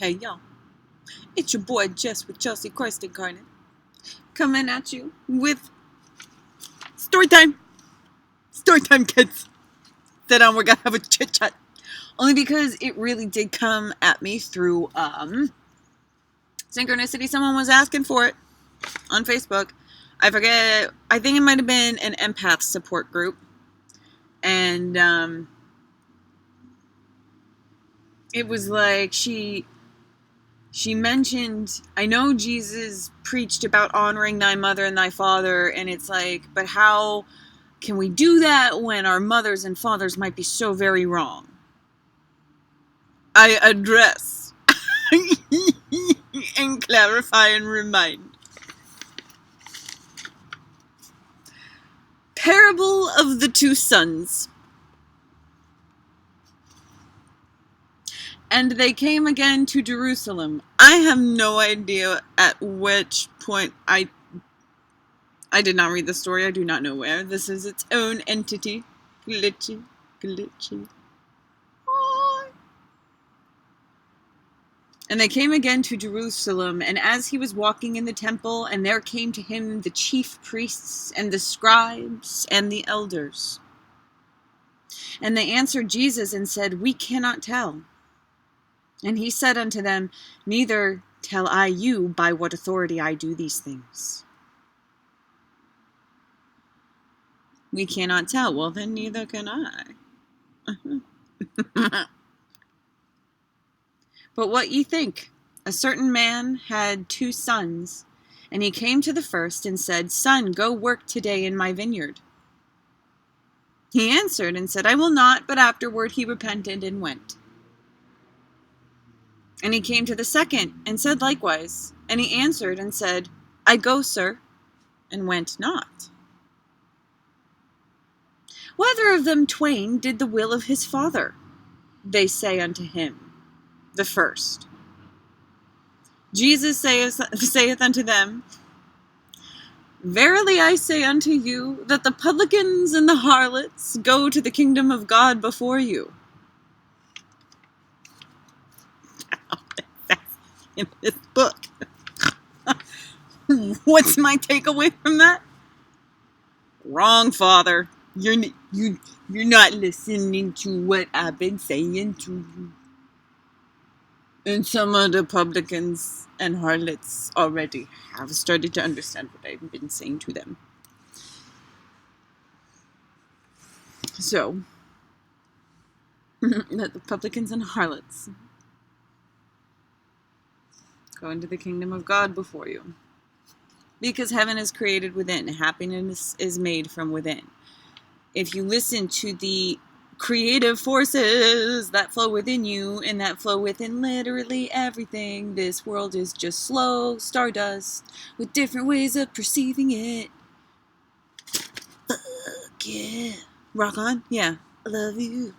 Hey, y'all. It's your boy Jess with Chelsea Christ Incarnate. Coming at you with story time. Story time, kids. Sit down, we're gonna have a chit chat. Only because it really did come at me through synchronicity. Someone was asking for it on Facebook. I forget. I think it might have been an empath support group. And it was like she mentioned, I know Jesus preached about honoring thy mother and thy father, and it's like, but how can we do that when our mothers and fathers might be so very wrong? I address and clarify and remind. Parable of the two sons. And they came again to Jerusalem. I have no idea at which point I did not read the story. I do not know where. This is its own entity. Glitchy. And they came again to Jerusalem, and as he was walking in the temple, and there came to him the chief priests, and the scribes, and the elders. And they answered Jesus and said, We cannot tell. And he said unto them, Neither tell I you by what authority I do these things. We cannot tell. Well, then neither can I. But what ye think? A certain man had 2 sons, and he came to the first and said, Son, go work today in my vineyard. He answered and said, I will not, but afterward he repented and went. And he came to the second and said likewise. And he answered and said, I go, sir, and went not. Whether of them twain did the will of his father? They say unto him, the first. Jesus saith unto them, Verily I say unto you, that the publicans and the harlots go to the kingdom of God before you. In this book. What's my takeaway from that? Wrong, Father. You're not listening to what I've been saying to you. And some of the publicans and harlots already have started to understand what I've been saying to them. So, that the publicans and harlots go into the kingdom of God before you. Because heaven is created within. Happiness is made from within. If you listen to the creative forces that flow within you and that flow within literally everything, this world is just slow stardust with different ways of perceiving it. Fuck yeah. Rock on? Yeah. I love you.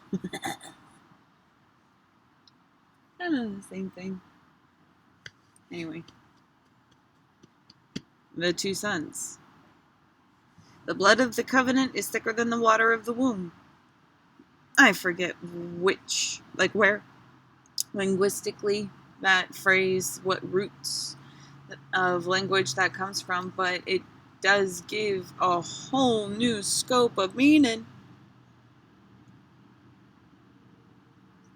Kind of the same thing. Anyway. The 2 sons. The blood of the covenant is thicker than the water of the womb. I forget which, like where, linguistically, that phrase, what roots of language that comes from, but it does give a whole new scope of meaning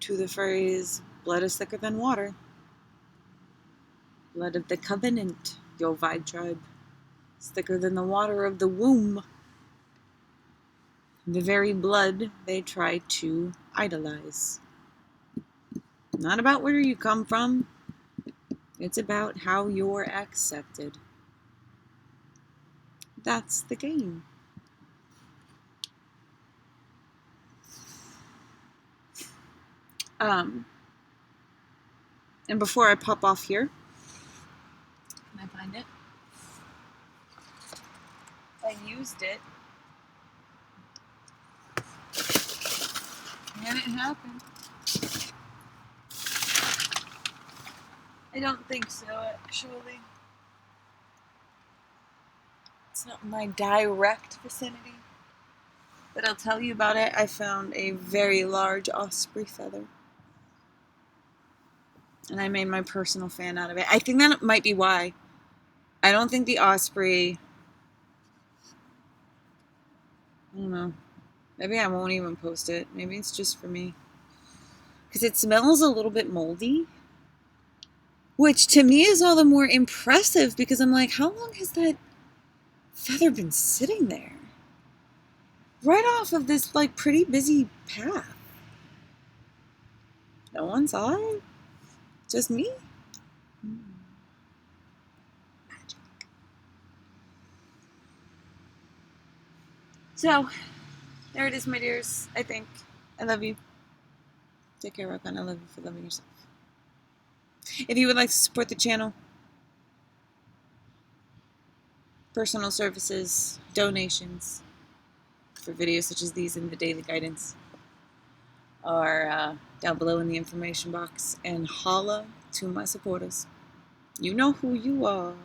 to the phrase, blood is thicker than water. Blood of the covenant, your vibe tribe, is thicker than the water of the womb. The very blood they try to idolize. Not about where you come from. It's about how you're accepted. That's the game. And before I pop off here, can I find it? I used it. And it happened. I don't think so, actually. It's not my direct vicinity. But I'll tell you about it. I found a very large osprey feather. And I made my personal fan out of it. I think that might be why. I don't think the osprey... I don't know. Maybe I won't even post it. Maybe it's just for me. Because it smells a little bit moldy. Which to me is all the more impressive because I'm like, how long has that feather been sitting there? Right off of this like pretty busy path. No one saw it? Just me? Magic. So, there it is, my dears. I think. I love you. Take care, Rokan. I love you for loving yourself. If you would like to support the channel, personal services, donations for videos such as these and the daily guidance are down below in the information box. And holla to my supporters. You know who you are.